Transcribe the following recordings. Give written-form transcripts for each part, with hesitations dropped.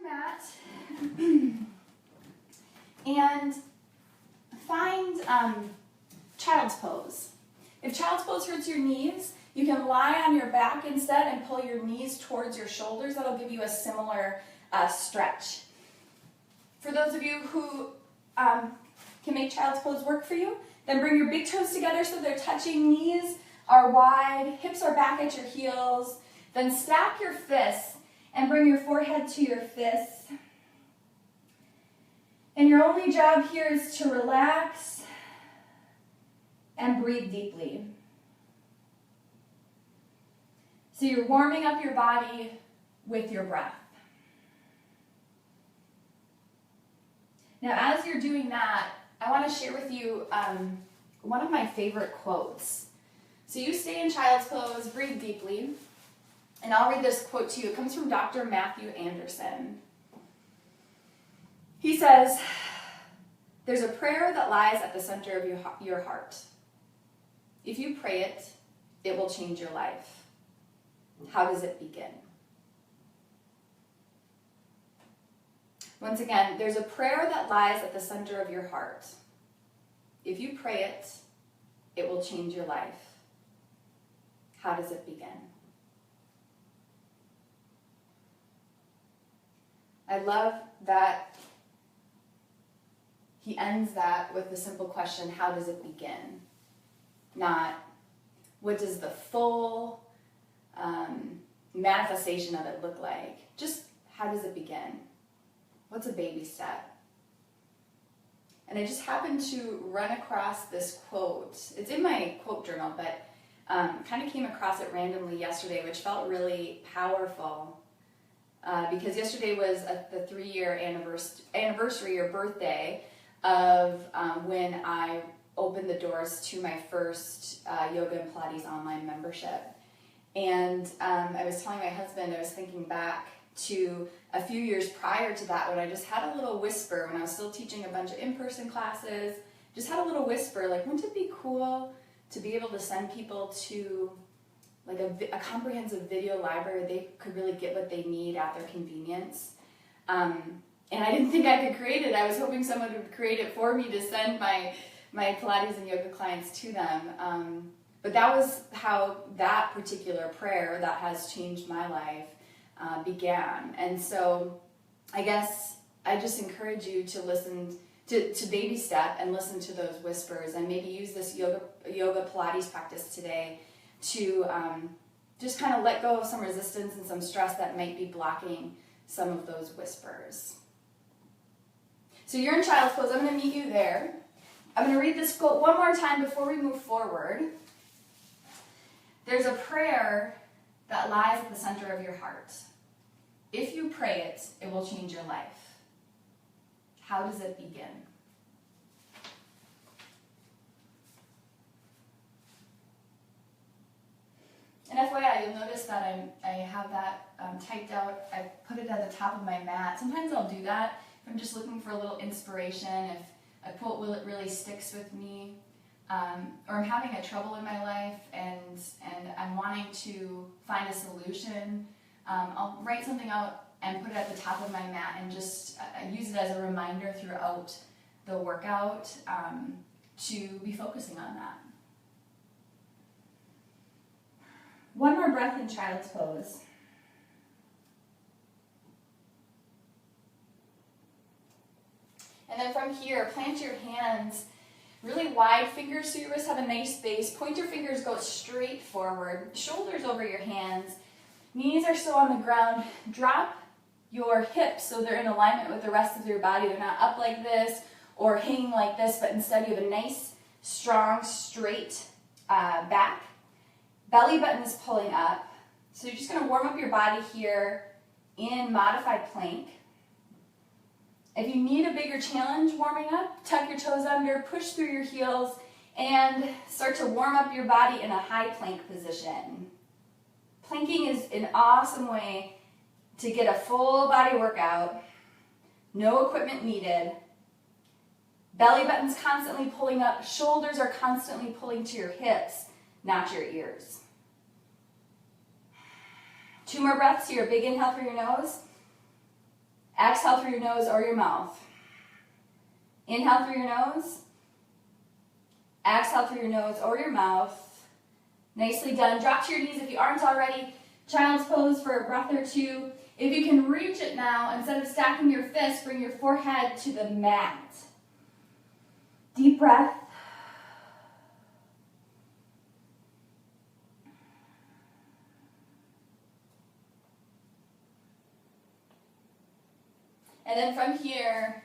mat and find child's pose. If child's pose hurts your knees, you can lie on your back instead and pull your knees towards your shoulders. That'll give you a similar stretch. For those of you who can make child's pose work for you, then bring your big toes together so they're touching, knees are wide, hips are back at your heels. Then stack your fists and bring your forehead to your fists. And your only job here is to relax and breathe deeply. So you're warming up your body with your breath. Now, as you're doing that, I want to share with you one of my favorite quotes. So you stay in child's pose, breathe deeply, and I'll read this quote to you. It comes from Dr. Matthew Anderson. He says, "There's a prayer that lies at the center of your heart. If you pray it, it will change your life. How does it begin?" Once again, there's a prayer that lies at the center of your heart. If you pray it, it will change your life. How does it begin? I love that he ends that with the simple question, how does it begin? Not, what does the full manifestation of it look like? Just, how does it begin? What's a baby step? And I just happened to run across this quote. It's in my quote journal, but kind of came across it randomly yesterday, which felt really powerful. Because yesterday was the 3-year anniversary or birthday of when I opened the doors to my first yoga and Pilates online membership. And I was telling my husband, I was thinking back to a few years prior to that when I just had a little whisper when I was still teaching a bunch of in-person classes, just had a little whisper, like, wouldn't it be cool to be able to send people to like a comprehensive video library? They could really get what they need at their convenience. And I didn't think I could create it. I was hoping someone would create it for me to send my Pilates and yoga clients to them. But that was how that particular prayer that has changed my life began. And so I guess I just encourage you to listen to baby step and listen to those whispers, and maybe use this yoga Pilates practice today to just kind of let go of some resistance and some stress that might be blocking some of those whispers. So you're in child's pose. I'm going to meet you there. I'm going to read this quote one more time before we move forward. There's a prayer that lies at the center of your heart. If you pray it, it will change your life. How does it begin? And FYI, you'll notice that I have that typed out. I put it at the top of my mat. Sometimes I'll do that if I'm just looking for a little inspiration, if a quote really sticks with me, or I'm having a trouble in my life and I'm wanting to find a solution. I'll write something out and put it at the top of my mat and just use it as a reminder throughout the workout to be focusing on that. One more breath in child's pose. And then from here, plant your hands really wide, fingers so your wrists have a nice base. Point your fingers, go straight forward. Shoulders over your hands. Knees are still on the ground. Drop your hips so they're in alignment with the rest of your body. They're not up like this or hanging like this, but instead you have a nice, strong, straight back. Belly button is pulling up. So you're just going to warm up your body here in modified plank. If you need a bigger challenge warming up, tuck your toes under, push through your heels, and start to warm up your body in a high plank position. Planking is an awesome way to get a full body workout. No equipment needed. Belly button's constantly pulling up. Shoulders are constantly pulling to your hips, not your ears. 2 more breaths here. Big inhale through your nose. Exhale through your nose or your mouth. Inhale through your nose. Exhale through your nose or your mouth. Nicely done. Drop to your knees if you aren't already. Child's pose for a breath or two. If you can reach it now, instead of stacking your fists, bring your forehead to the mat. Deep breath. And then from here,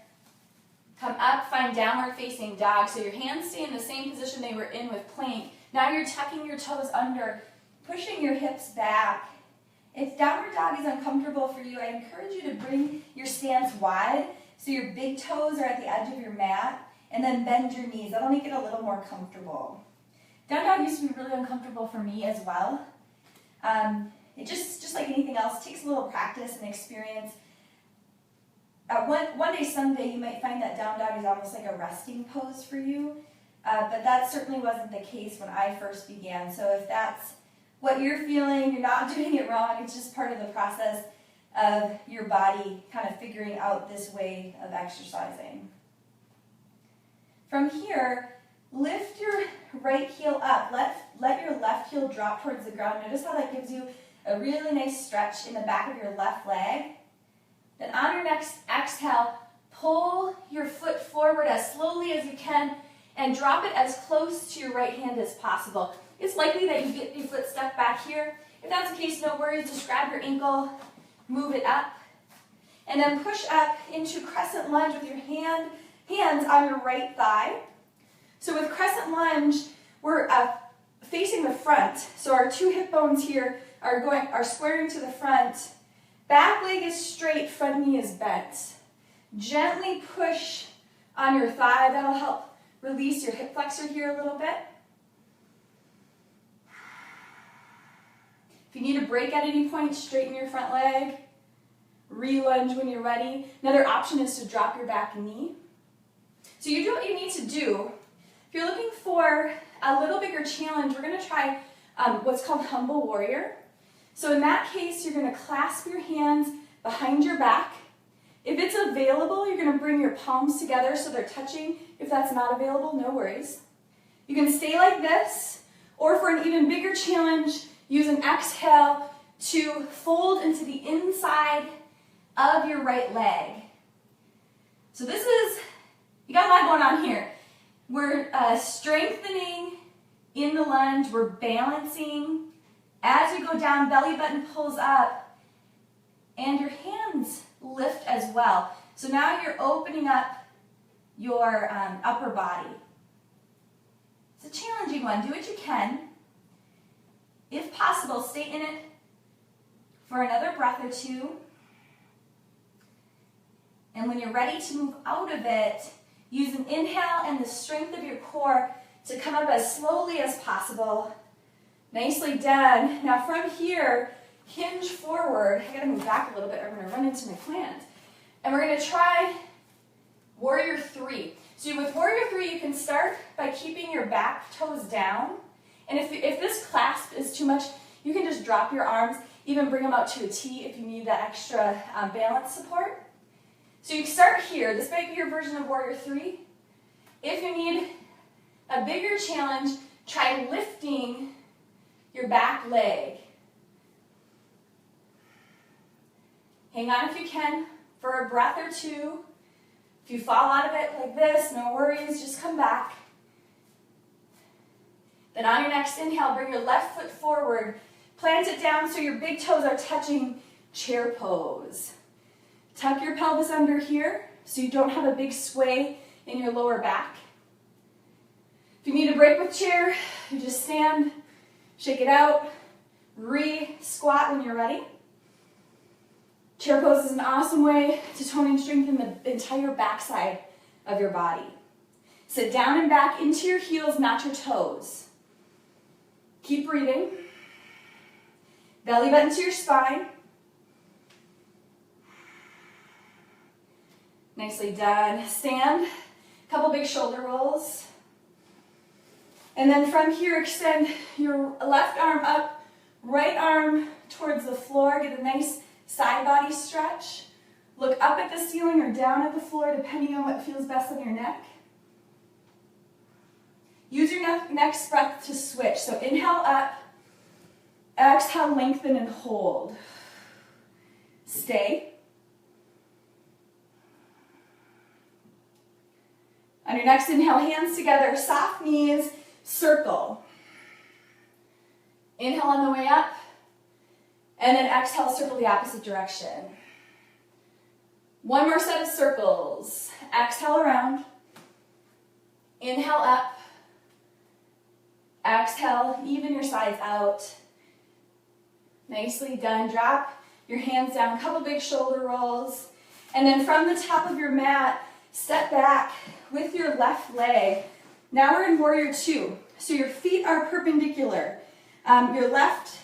come up, find downward facing dog. So your hands stay in the same position they were in with plank. Now you're tucking your toes under, pushing your hips back. If downward dog is uncomfortable for you, I encourage you to bring your stance wide so your big toes are at the edge of your mat, and then bend your knees. That'll make it a little more comfortable. Down dog used to be really uncomfortable for me as well. It just like anything else, takes a little practice and experience. One day, someday, you might find that down dog is almost like a resting pose for you, but that certainly wasn't the case when I first began. So if that's what you're feeling, you're not doing it wrong. It's just part of the process of your body kind of figuring out this way of exercising. From here, lift your right heel up. Let your left heel drop towards the ground. Notice how that gives you a really nice stretch in the back of your left leg. Then on your next exhale, pull your foot forward as slowly as you can and drop it as close to your right hand as possible. It's likely that you get your foot stuck back here. If that's the case, no worries. Just grab your ankle, move it up, and then push up into crescent lunge with your hands on your right thigh. So with crescent lunge, we're facing the front. So our two hip bones here are squaring to the front. Back leg is straight, front knee is bent. Gently push on your thigh. That'll help release your hip flexor here a little bit. If you need a break at any point, straighten your front leg. Re-lunge when you're ready. Another option is to drop your back knee. So you do what you need to do. If you're looking for a little bigger challenge, we're going to try what's called humble warrior. So in that case, you're going to clasp your hands behind your back. If it's available, you're going to bring your palms together so they're touching. If that's not available, no worries. You can stay like this, or for an even bigger challenge, use an exhale to fold into the inside of your right leg. So this is, you got a lot going on here. We're strengthening in the lunge, we're balancing. As you go down, belly button pulls up, and your hands lift as well. So now you're opening up your upper body. It's a challenging one. Do what you can. If possible, stay in it for another breath or two. And when you're ready to move out of it, use an inhale and the strength of your core to come up as slowly as possible. Nicely done. Now from here, hinge forward. I gotta move back a little bit or I'm gonna run into my plant. And we're gonna try warrior three. So with warrior three, you can start by keeping your back toes down. And if this clasp is too much, you can just drop your arms, even bring them out to a T if you need that extra balance support. So you can start here. This might be your version of warrior three. If you need a bigger challenge, try lifting your back leg. Hang on if you can for a breath or two. If you fall out of it like this, no worries, just come back. Then on your next inhale, bring your left foot forward. Plant it down so your big toes are touching chair pose. Tuck your pelvis under here so you don't have a big sway in your lower back. If you need a break with chair, you just stand, shake it out, re-squat when you're ready. Chair pose is an awesome way to tone and strengthen the entire backside of your body. Sit down and back into your heels, not your toes. Keep breathing. Belly button to your spine. Nicely done. Stand. Couple big shoulder rolls. And then from here, extend your left arm up, right arm towards the floor. Get a nice side body stretch. Look up at the ceiling or down at the floor, depending on what feels best on your neck. Use your next breath to switch. So inhale up, exhale, lengthen and hold. Stay. On your next inhale, hands together, soft knees, circle. Inhale on the way up, and then exhale, circle the opposite direction. One more set of circles. Exhale around. Inhale up. Exhale, even your sides out. Nicely done. Drop your hands down, a couple big shoulder rolls. And then from the top of your mat, step back with your left leg. Now we're in warrior two. So your feet are perpendicular. Your left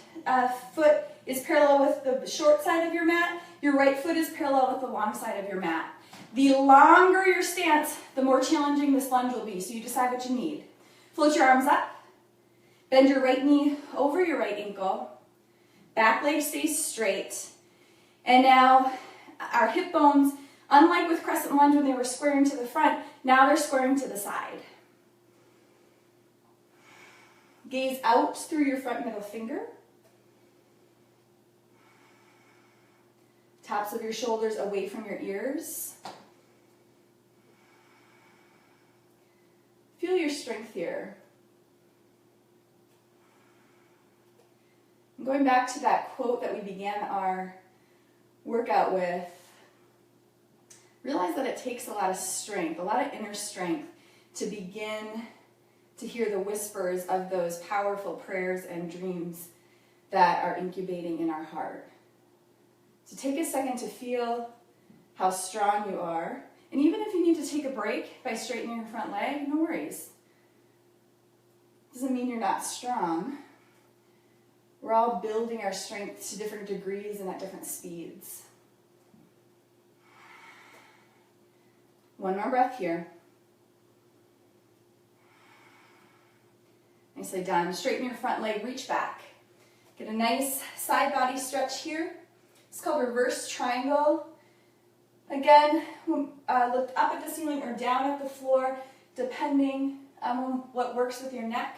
foot is parallel with the short side of your mat. Your right foot is parallel with the long side of your mat. The longer your stance, the more challenging this lunge will be. So you decide what you need. Float your arms up. Bend your right knee over your right ankle. Back leg stays straight. And now our hip bones, unlike with crescent lunge when they were squaring to the front, now they're squaring to the side. Gaze out through your front middle finger. Tops of your shoulders away from your ears. Feel your strength here. Going back to that quote that we began our workout with, realize that it takes a lot of strength, a lot of inner strength to begin to hear the whispers of those powerful prayers and dreams that are incubating in our heart. So take a second to feel how strong you are. And even if you need to take a break by straightening your front leg, no worries. Doesn't mean you're not strong. We're all building our strength to different degrees and at different speeds. One more breath here. Nicely done. Straighten your front leg, reach back. Get a nice side body stretch here. It's called reverse triangle. Again, look up at the ceiling or down at the floor, depending on what works with your neck.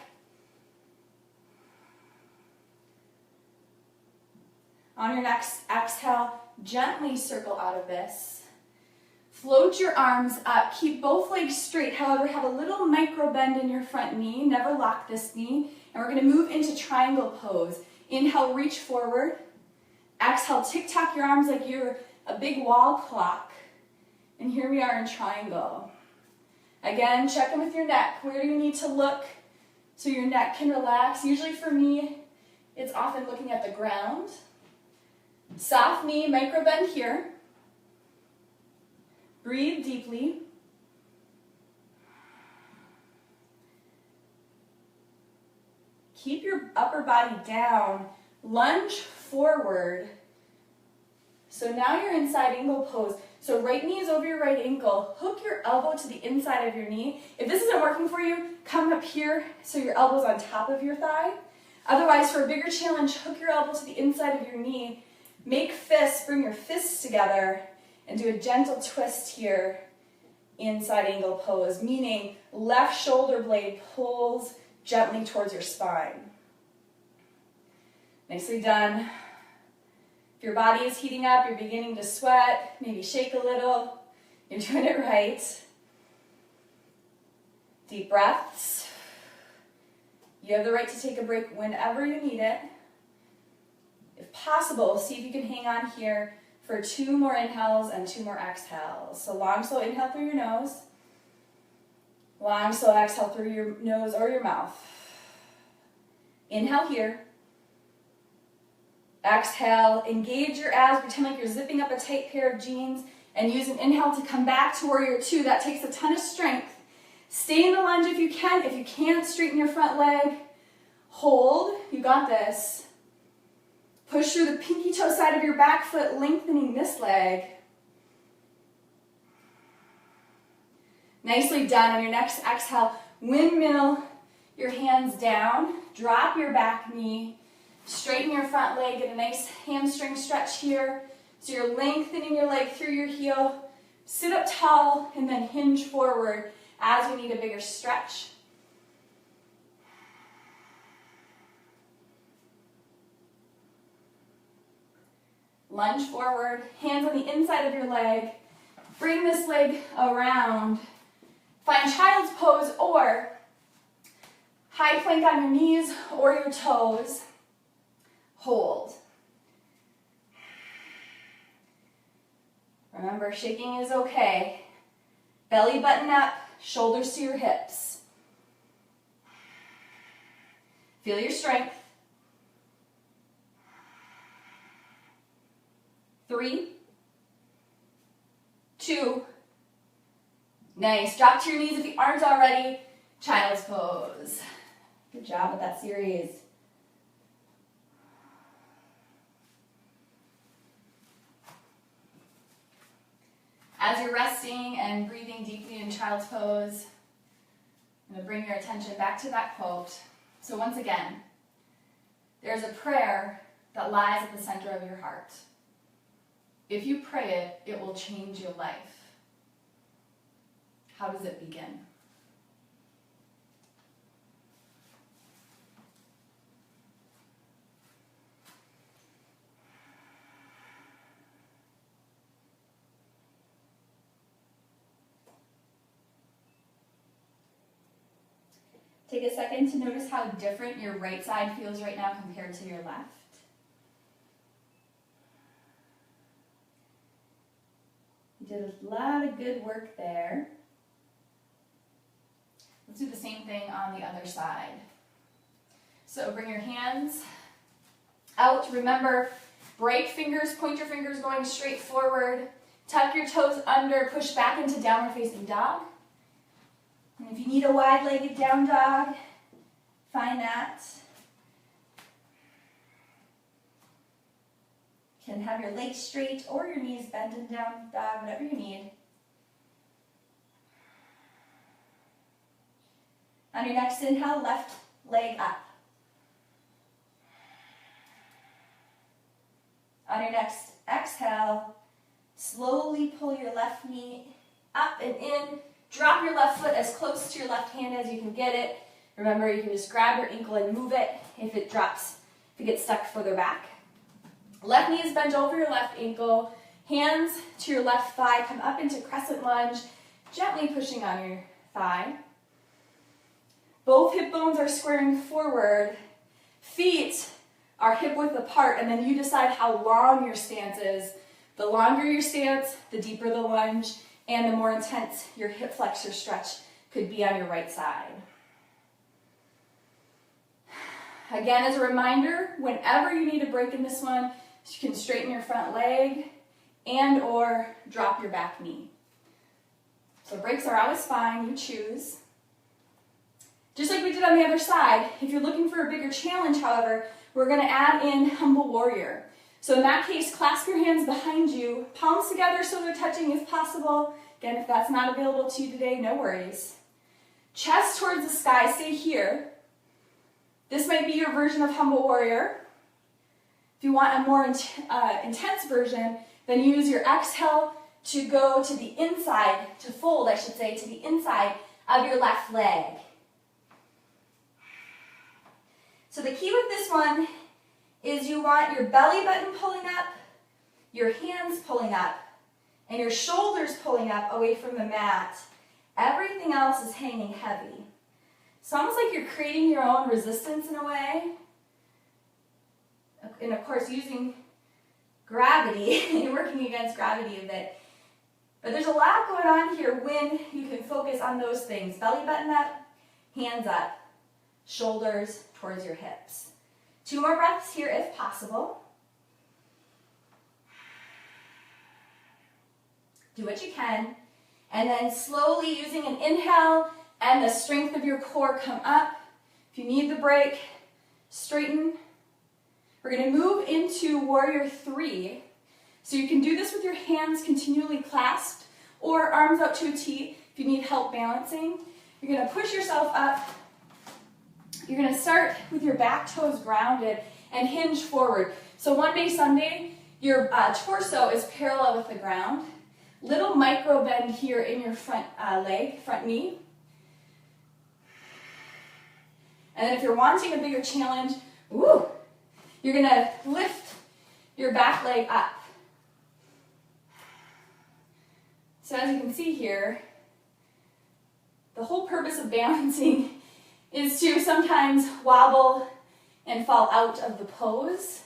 On your next exhale, gently circle out of this. Float your arms up. Keep both legs straight. However, have a little micro bend in your front knee. Never lock this knee. And we're going to move into triangle pose. Inhale, reach forward. Exhale, tick-tock your arms like you're a big wall clock. And here we are in triangle. Again, check in with your neck. Where do you need to look so your neck can relax? Usually for me, it's often looking at the ground. Soft knee, micro bend here. Breathe deeply. Keep your upper body down. Lunge forward. So now you're in side angle pose. So right knee is over your right ankle. Hook your elbow to the inside of your knee. If this isn't working for you, come up here so your elbow's on top of your thigh. Otherwise, for a bigger challenge, hook your elbow to the inside of your knee. Make fists, bring your fists together, and do a gentle twist here in side angle pose, meaning left shoulder blade pulls gently towards your spine. Nicely done. If your body is heating up, you're beginning to sweat, maybe shake a little, you're doing it right. Deep breaths. You have the right to take a break whenever you need it. If possible, see if you can hang on here for 2 more inhales and 2 more exhales. So long, slow inhale through your nose. Long, slow exhale through your nose or your mouth. Inhale here. Exhale, engage your abs, pretend like you're zipping up a tight pair of jeans, and use an inhale to come back to warrior two. That takes a ton of strength. Stay in the lunge if you can. If you can't, straighten your front leg. Hold, you got this. Push through the pinky toe side of your back foot, lengthening this leg. Nicely done. On your next exhale, windmill your hands down. Drop your back knee. Straighten your front leg. Get a nice hamstring stretch here. So you're lengthening your leg through your heel, sit up tall, and then hinge forward as you need a bigger stretch. Lunge forward, hands on the inside of your leg. Bring this leg around. Find child's pose or high plank on your knees or your toes. Hold. Remember, shaking is okay. Belly button up, shoulders to your hips. Feel your strength. 3, 2, nice. Drop to your knees if you aren't already. Child's pose. Good job with that series. As you're resting and breathing deeply in child's pose, I'm going to bring your attention back to that quote. So once again, there's a prayer that lies at the center of your heart. If you pray it, it will change your life. How does it begin? Take a second to notice how different your right side feels right now compared to your left. You did a lot of good work there. Let's do the same thing on the other side. So bring your hands out. Remember, break fingers, point your fingers going straight forward. Tuck your toes under, push back into downward facing dog. And if you need a wide-legged down dog, find that. You can have your legs straight or your knees bent in down dog, whatever you need. On your next inhale, left leg up. On your next exhale, slowly pull your left knee up and in. Drop your left foot as close to your left hand as you can get it. Remember, you can just grab your ankle and move it if it drops, if it gets stuck further back. Left knee is bent over your left ankle. Hands to your left thigh. Come up into crescent lunge, gently pushing on your thigh. Both hip bones are squaring forward. Feet are hip width apart, and then you decide how long your stance is. The longer your stance, the deeper the lunge, and the more intense your hip flexor stretch could be on your right side. Again, as a reminder, whenever you need a break in this one, you can straighten your front leg and or drop your back knee. So breaks are always fine, you choose. Just like we did on the other side, if you're looking for a bigger challenge, however, we're going to add in humble warrior. So in that case, clasp your hands behind you, palms together so they're touching if possible. Again, if that's not available to you today, no worries. Chest towards the sky, stay here. This might be your version of humble warrior. If you want a more intense version, then use your exhale to go to the inside, to fold, I should say, to the inside of your left leg. So the key with this one is you want your belly button pulling up, your hands pulling up, and your shoulders pulling up away from the mat. Everything else is hanging heavy. It's almost like you're creating your own resistance in a way. And of course, using gravity, you're working against gravity a bit. But there's a lot going on here when you can focus on those things. Belly button up, hands up, shoulders towards your hips. 2 more breaths here if possible. Do what you can. And then slowly using an inhale and the strength of your core come up. If you need the break, straighten. We're going to move into warrior 3. So you can do this with your hands continually clasped or arms out to a T if you need help balancing. You're going to push yourself up. You're going to start with your back toes grounded and hinge forward. So one day, someday, Your torso is parallel with the ground. Little micro bend here in your front leg, front knee. And then if you're wanting a bigger challenge, you're gonna lift your back leg up. So as you can see here, the whole purpose of balancing is to sometimes wobble and fall out of the pose.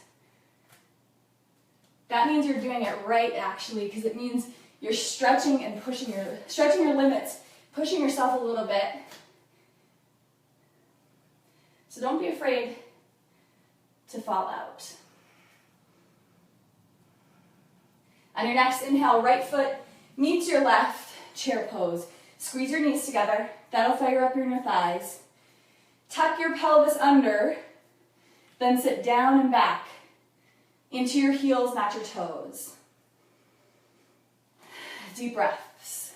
That means you're doing it right, actually, because it means you're stretching and stretching your limits, pushing yourself a little bit. So don't be afraid to fall out. On your next inhale, right foot meets your left, chair pose. Squeeze your knees together. That'll fire up your inner thighs. Tuck your pelvis under, then sit down and back into your heels, not your toes. Deep breaths.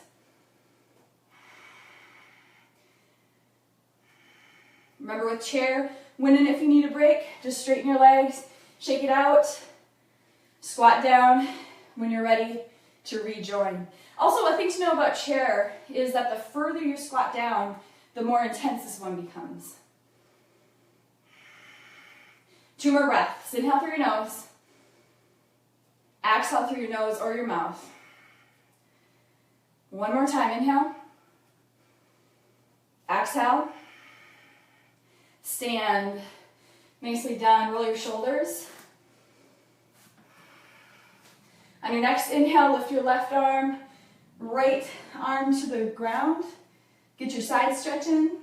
Remember with chair, when and if you need a break, just straighten your legs, shake it out, squat down when you're ready to rejoin. Also, a thing to know about chair is that the further you squat down, the more intense this one becomes. 2 more breaths. Inhale through your nose. Exhale through your nose or your mouth. 1 more time. Inhale. Exhale. Stand. Nicely done. Roll your shoulders. On your next inhale, lift your left arm, right arm to the ground. Get your side stretch in.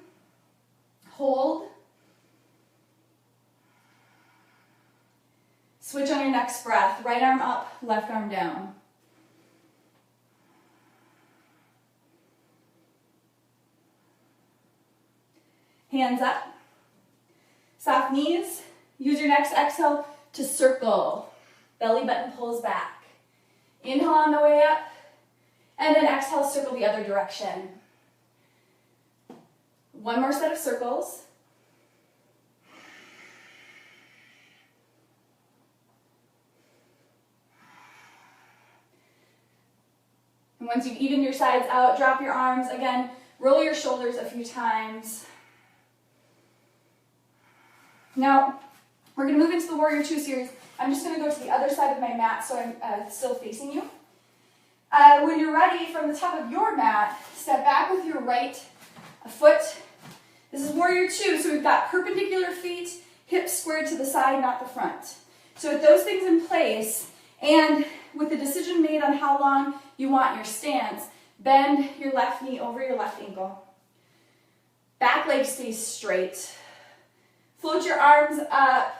Hold. Switch on your next breath. Right arm up, left arm down. Hands up. Soft knees. Use your next exhale to circle. Belly button pulls back. Inhale on the way up, and then exhale, circle the other direction. 1 more set of circles. And once you've evened your sides out, drop your arms. Again, roll your shoulders a few times. Now, we're going to move into the Warrior 2 series. I'm just going to go to the other side of my mat so I'm still facing you. When you're ready, from the top of your mat, step back with your right foot. This is Warrior 2, so we've got perpendicular feet, hips squared to the side, not the front. So with those things in place, and with the decision made on how long you want your stance, bend your left knee over your left ankle. Back leg stays straight. Float your arms up.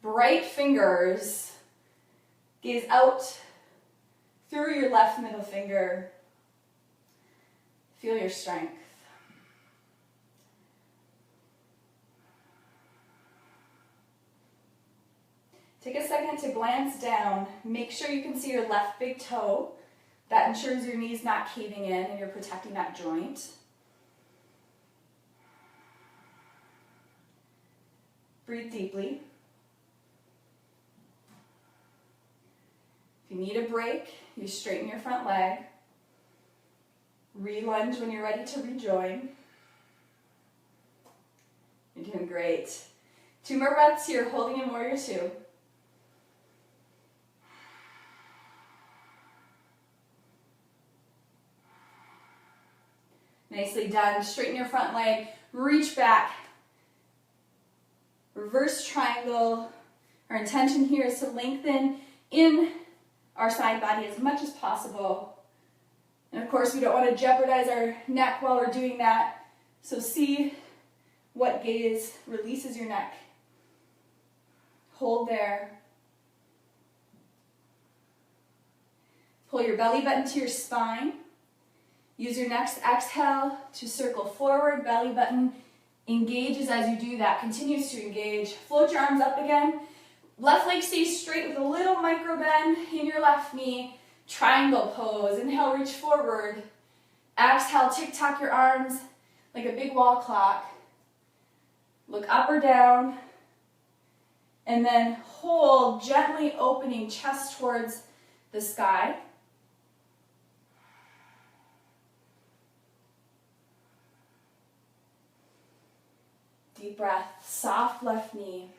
Bright fingers, gaze out through your left middle finger. Feel your strength. Take a second to glance down. Make sure you can see your left big toe. That ensures your knee's not caving in and you're protecting that joint. Breathe deeply. If you need a break, you straighten your front leg. Re-lunge when you're ready to rejoin. You're doing great. 2 more breaths here, holding in Warrior 2. Nicely done. Straighten your front leg, reach back. Reverse triangle. Our intention here is to lengthen in our side body as much as possible. And of course, we don't want to jeopardize our neck while we're doing that. So see what gaze releases your neck. Hold there. Pull your belly button to your spine. Use your next exhale to circle forward. Belly button engages as you do that, continues to engage. Float your arms up again. Left leg stays straight with a little micro bend in your left knee. Triangle pose. Inhale, reach forward. Exhale, tick-tock your arms like a big wall clock. Look up or down. And then hold, gently opening chest towards the sky. Deep breath, soft left knee.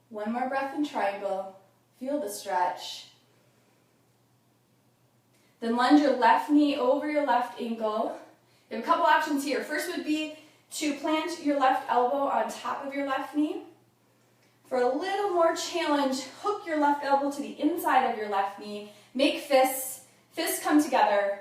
One more breath in triangle. Feel the stretch. Then lunge your left knee over your left ankle. You have a couple options here. First would be to plant your left elbow on top of your left knee. For a little more challenge, hook your left elbow to the inside of your left knee. Make fists. Fists come together.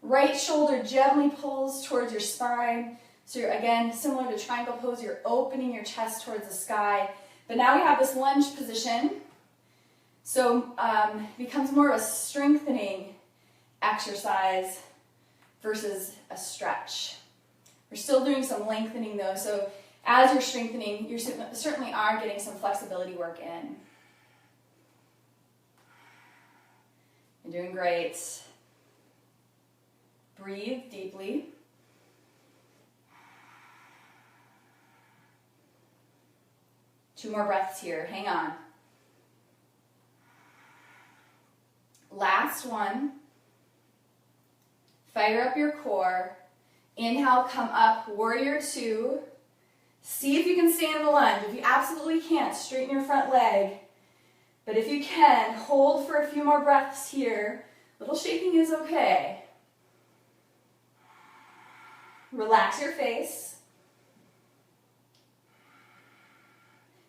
Right shoulder gently pulls towards your spine. So you're, again, similar to triangle pose, you're opening your chest towards the sky. But now we have this lunge position. So it becomes more of a strengthening exercise versus a stretch. We're still doing some lengthening though, so as you're strengthening, you certainly are getting some flexibility work in. You're doing great. Breathe deeply. Two more breaths here, hang on. Last one. Fire up your core. Inhale, come up, warrior two. See if you can stay in the lunge. If you absolutely can't, straighten your front leg. But if you can, hold for a few more breaths here. Little shaking is okay. Relax your face.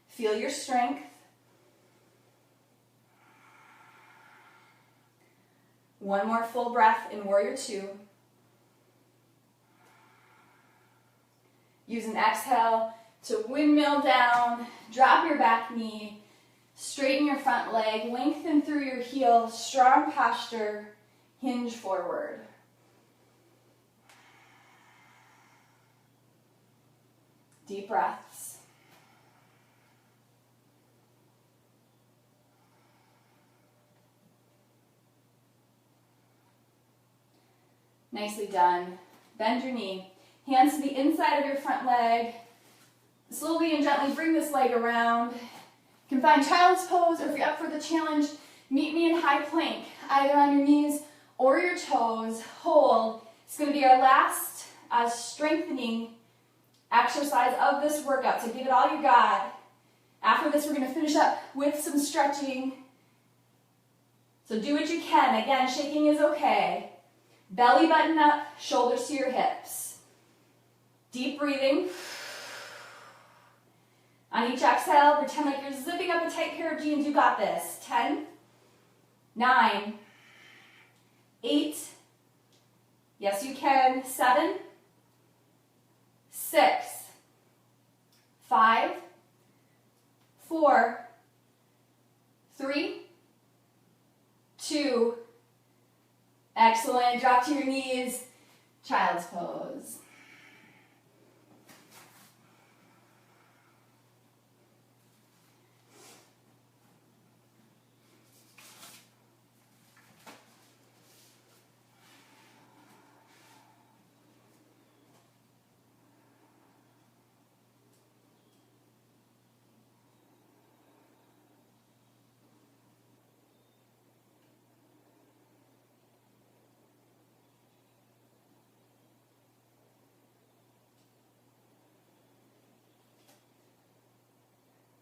Feel your strength. One more full breath in warrior two. Use an exhale to windmill down, drop your back knee, straighten your front leg, lengthen through your heel, strong posture, hinge forward. Deep breaths. Nicely done. Bend your knee. Hands to the inside of your front leg. Slowly and gently bring this leg around. You can find child's pose, or if you're up for the challenge, meet me in high plank, either on your knees or your toes. Hold. It's going to be our last strengthening exercise of this workout, so give it all you got. After this, we're going to finish up with some stretching. So do what you can. Again, shaking is okay. Belly button up, shoulders to your hips. Deep breathing. On each exhale, pretend like you're zipping up a tight pair of jeans. You got this. 10, 9, 8, yes you can, 7, 6, 5, 4, 3, 2, excellent. Drop to your knees, child's pose.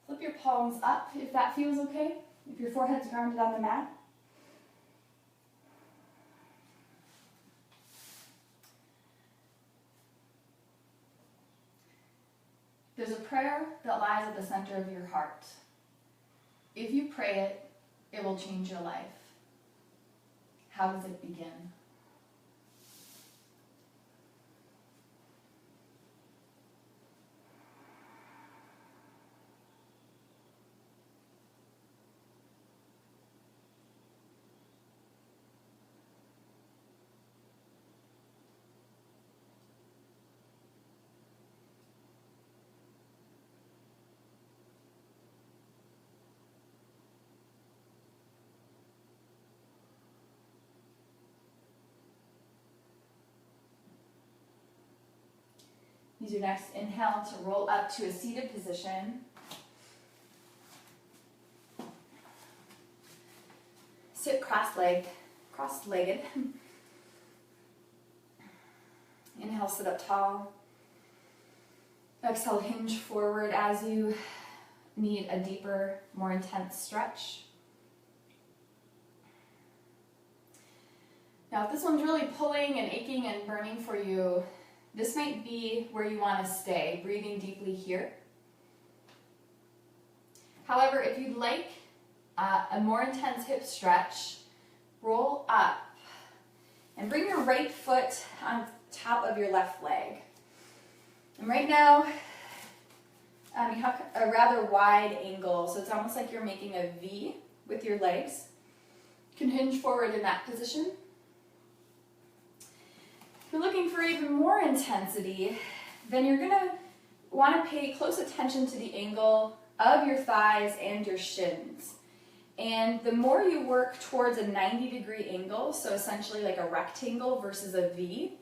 Flip your palms up if that feels okay, if your forehead's grounded on the mat. There's a prayer that lies at the center of your heart. If you pray it, it will change your life. How does it begin? Use your next inhale to roll up to a seated position. Sit cross-legged. Inhale, sit up tall. Exhale, hinge forward as you need a deeper, more intense stretch. Now, if this one's really pulling and aching and burning for you, this might be where you want to stay, breathing deeply here. However, if you'd like a more intense hip stretch, roll up and bring your right foot on top of your left leg. And right now, you have a rather wide angle, so it's almost like you're making a V with your legs. You can hinge forward in that position. If you're looking for even more intensity, then you're going to want to pay close attention to the angle of your thighs and your shins. And the more you work towards a 90-degree angle, so essentially like a rectangle versus a V,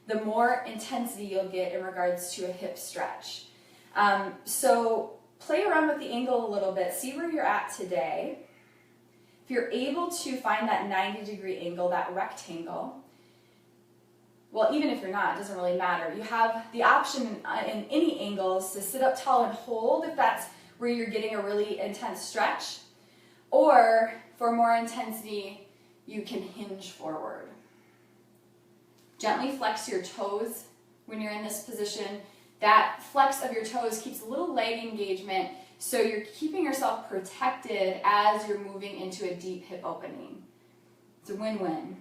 the more intensity you'll get in regards to a hip stretch. So play around with the angle a little bit, see where you're at today. If you're able to find that 90-degree angle, that rectangle, well, even if you're not, it doesn't really matter. You have the option in any angles to sit up tall and hold if that's where you're getting a really intense stretch. Or for more intensity, you can hinge forward. Gently flex your toes when you're in this position. That flex of your toes keeps a little leg engagement, so you're keeping yourself protected as you're moving into a deep hip opening. It's a win-win.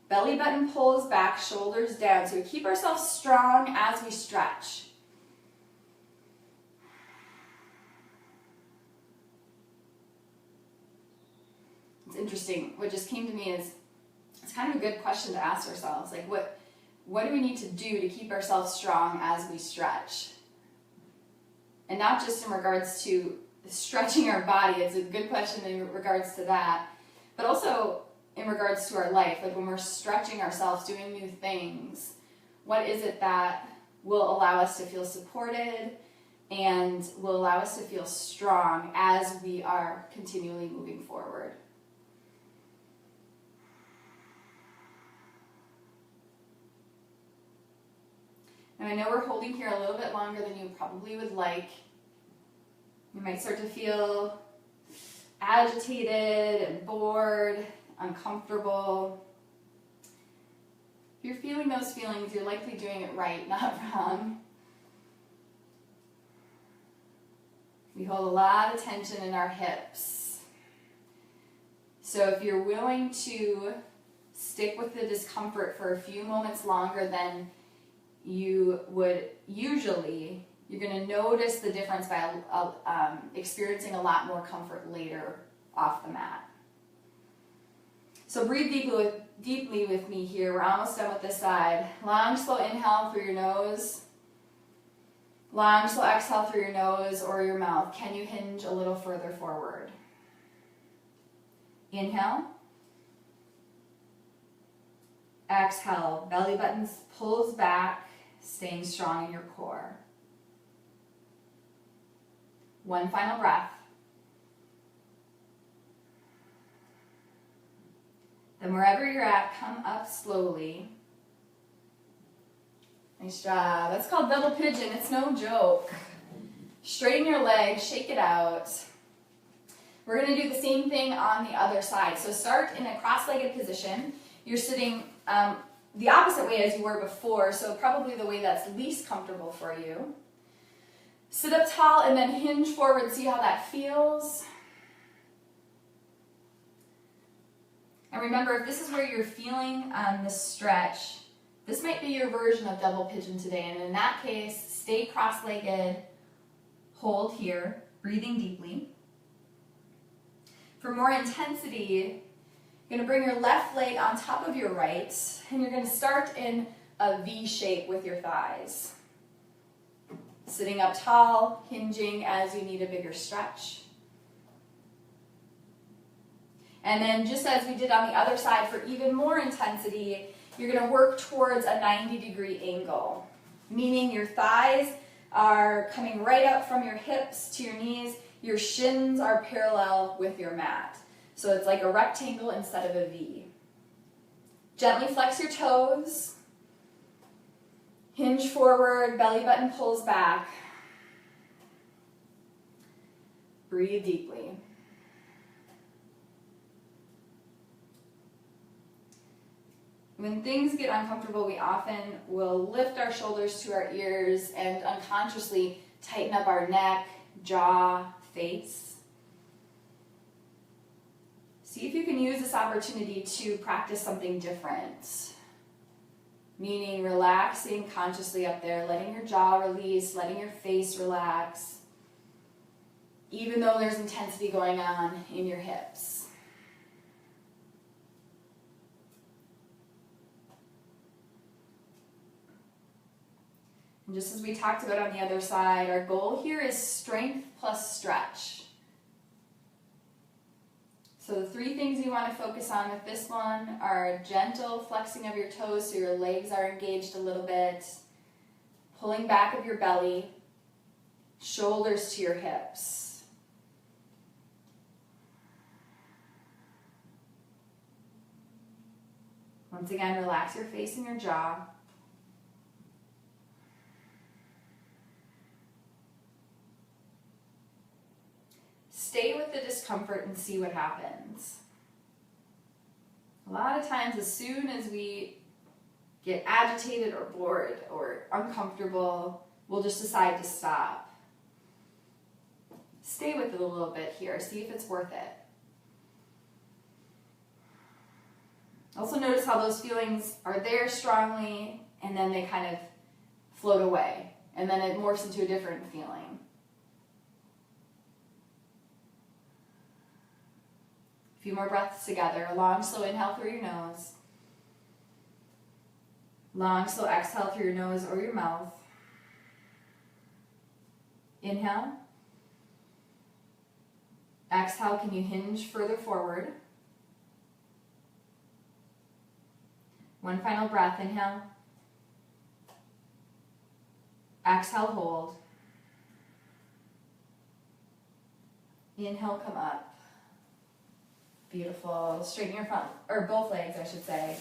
Belly button pulls back, shoulders down, so we keep ourselves strong as we stretch. It's interesting. What just came to me is, it's kind of a good question to ask ourselves. Like, what do we need to do to keep ourselves strong as we stretch? And not just in regards to stretching our body, it's a good question in regards to that, but also in regards to our life. Like when we're stretching ourselves, doing new things, what is it that will allow us to feel supported and will allow us to feel strong as we are continually moving forward? And I know we're holding here a little bit longer than you probably would like. You might start to feel agitated and bored, uncomfortable. If you're feeling those feelings, you're likely doing it right, not wrong. We hold a lot of tension in our hips. So if you're willing to stick with the discomfort for a few moments longer than you would usually, you're going to notice the difference by experiencing a lot more comfort later off the mat. So breathe deeply with me here. We're almost done with this side. Long, slow inhale through your nose. Long, slow exhale through your nose or your mouth. Can you hinge a little further forward? Inhale. Exhale. Belly button pulls back, staying strong in your core. One final breath. Then wherever you're at, come up slowly. Nice job. That's called double pigeon. It's no joke. Straighten your legs, shake it out. We're going to do the same thing on the other side. So start in a cross-legged position. You're sitting the opposite way as you were before, so probably the way that's least comfortable for you. Sit up tall and then hinge forward. See how that feels. And remember, if this is where you're feeling this stretch, this might be your version of double pigeon today. And in that case, stay cross-legged, hold here, breathing deeply. For more intensity, you're going to bring your left leg on top of your right, and you're going to start in a V shape with your thighs. Sitting up tall, hinging as you need a bigger stretch. And then just as we did on the other side, for even more intensity, you're going to work towards a 90-degree angle, meaning your thighs are coming right up from your hips to your knees. Your shins are parallel with your mat. So it's like a rectangle instead of a V. Gently flex your toes. Hinge forward, belly button pulls back. Breathe deeply. When things get uncomfortable, we often will lift our shoulders to our ears and unconsciously tighten up our neck, jaw, face. See if you can use this opportunity to practice something different. Meaning relaxing consciously up there, letting your jaw release, letting your face relax, even though there's intensity going on in your hips. And just as we talked about on the other side, our goal here is strength plus stretch. So the three things you want to focus on with this one are gentle flexing of your toes so your legs are engaged a little bit, pulling back of your belly, shoulders to your hips. Once again, relax your face and your jaw. Stay with the discomfort and see what happens. A lot of times, as soon as we get agitated or bored or uncomfortable, we'll just decide to stop. Stay with it a little bit here. See if it's worth it. Also notice how those feelings are there strongly and then they kind of float away. And then it morphs into a different feeling. A few more breaths together. A long, slow inhale through your nose. Long, slow exhale through your nose or your mouth. Inhale. Exhale, can you hinge further forward? One final breath, inhale. Exhale, hold. Inhale, come up. Beautiful. Straighten your front, or both legs, I should say.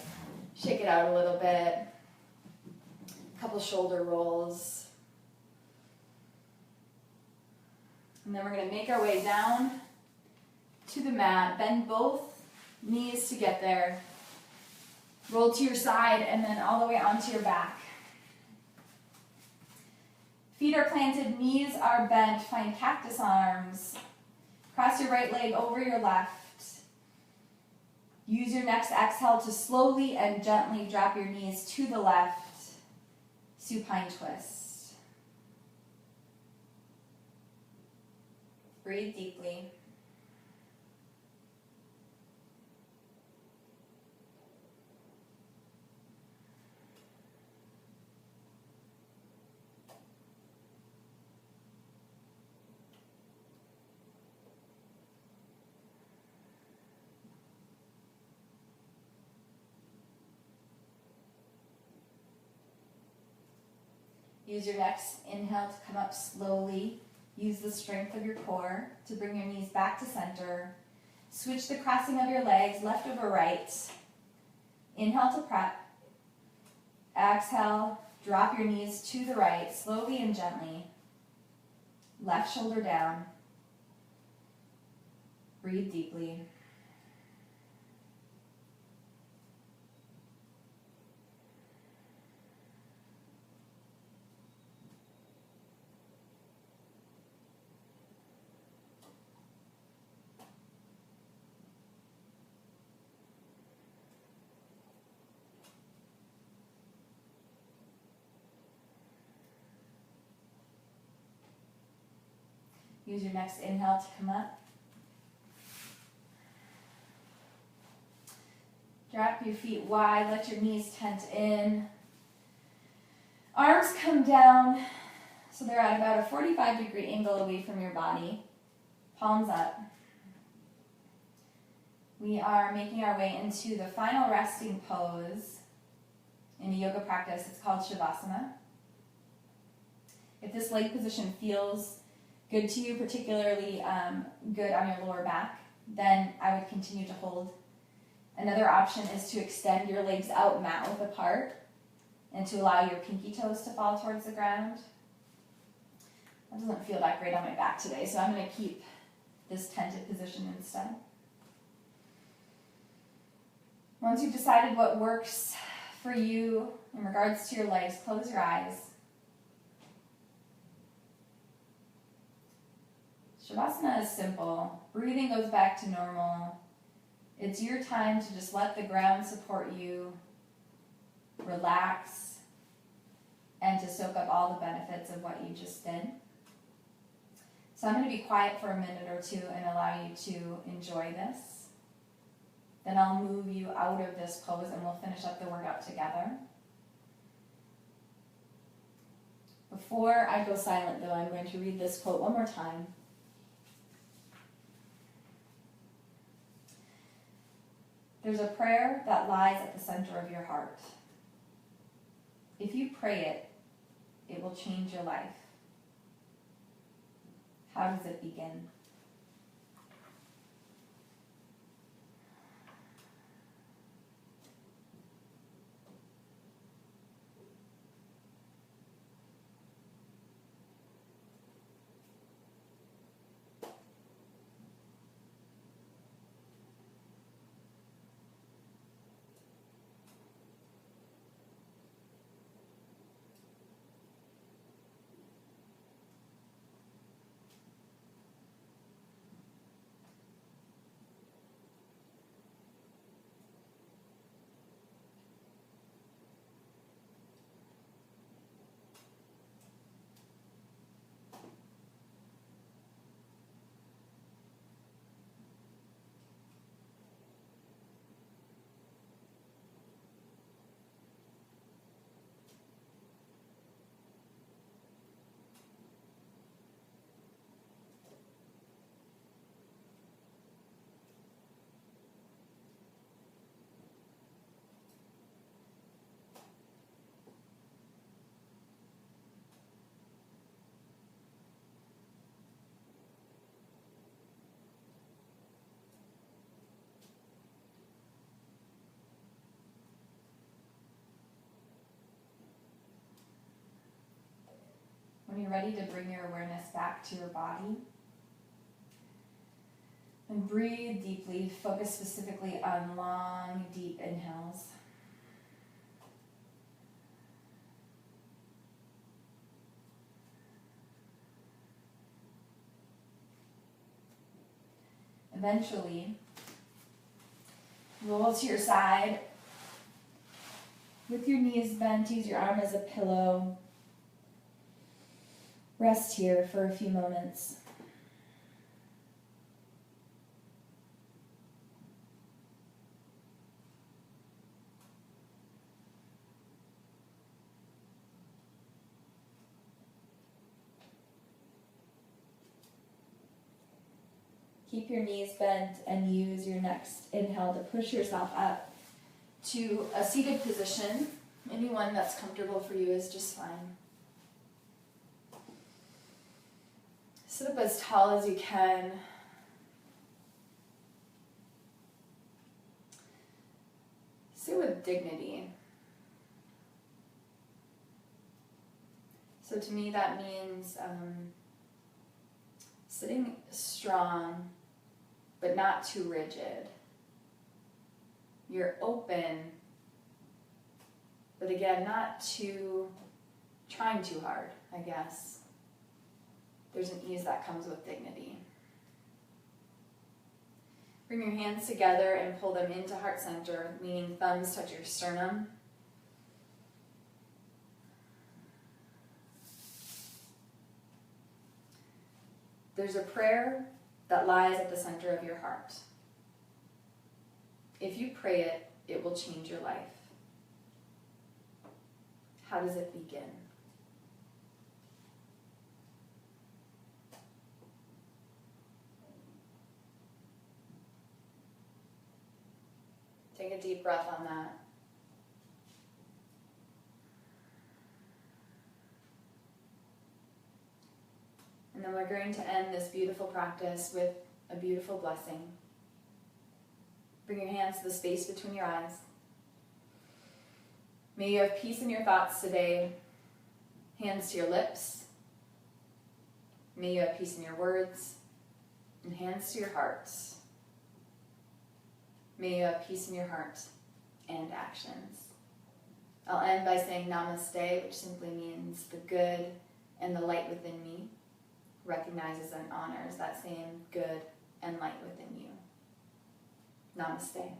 Shake it out a little bit. A couple shoulder rolls. And then we're going to make our way down to the mat. Bend both knees to get there. Roll to your side and then all the way onto your back. Feet are planted, knees are bent. Find cactus arms. Cross your right leg over your left. Use your next exhale to slowly and gently drop your knees to the left. Supine twist. Breathe deeply. Use your next inhale to come up slowly. Use the strength of your core to bring your knees back to center. Switch the crossing of your legs, left over right. Inhale to prep. Exhale, drop your knees to the right, slowly and gently. Left shoulder down. Breathe deeply. Use your next inhale to come up. Drop your feet wide, let your knees tent in. Arms come down so they're at about a 45-degree angle away from your body. Palms up. We are making our way into the final resting pose. in a yoga practice. It's called Shavasana. If this leg position feels good to you, particularly good on your lower back, then I would continue to hold. Another option is to extend your legs out mat width apart and to allow your pinky toes to fall towards the ground. That doesn't feel that great on my back today, so I'm going to keep this tented position instead. Once you've decided what works for you in regards to your legs, close your eyes. Shavasana is simple. Breathing goes back to normal. It's your time to just let the ground support you, relax, and to soak up all the benefits of what you just did. So I'm going to be quiet for a minute or two and allow you to enjoy this. Then I'll move you out of this pose and we'll finish up the workout together. Before I go silent though, I'm going to read this quote one more time. There's a prayer that lies at the center of your heart. If you pray it, it will change your life. How does it begin? When you're ready to bring your awareness back to your body, and breathe deeply, focus specifically on long, deep inhales. Eventually, roll to your side with your knees bent, use your arm as a pillow. Rest here for a few moments. Keep your knees bent and use your next inhale to push yourself up to a seated position. Anyone that's comfortable for you is just fine. Sit up as tall as you can. Sit with dignity. So to me that means sitting strong, but not too rigid. You're open, but again, not too, trying too hard, I guess. There's an ease that comes with dignity. Bring your hands together and pull them into heart center, meaning thumbs touch your sternum. There's a prayer that lies at the center of your heart. If you pray it, it will change your life. How does it begin? Take a deep breath on that. we're going to end this beautiful practice with a beautiful blessing. Bring your hands to the space between your eyes. May you have peace in your thoughts today. Hands to your lips. May you have peace in your words. And hands to your hearts. May you have peace in your heart and actions. I'll end by saying namaste, which simply means the good and the light within me recognizes and honors that same good and light within you. Namaste.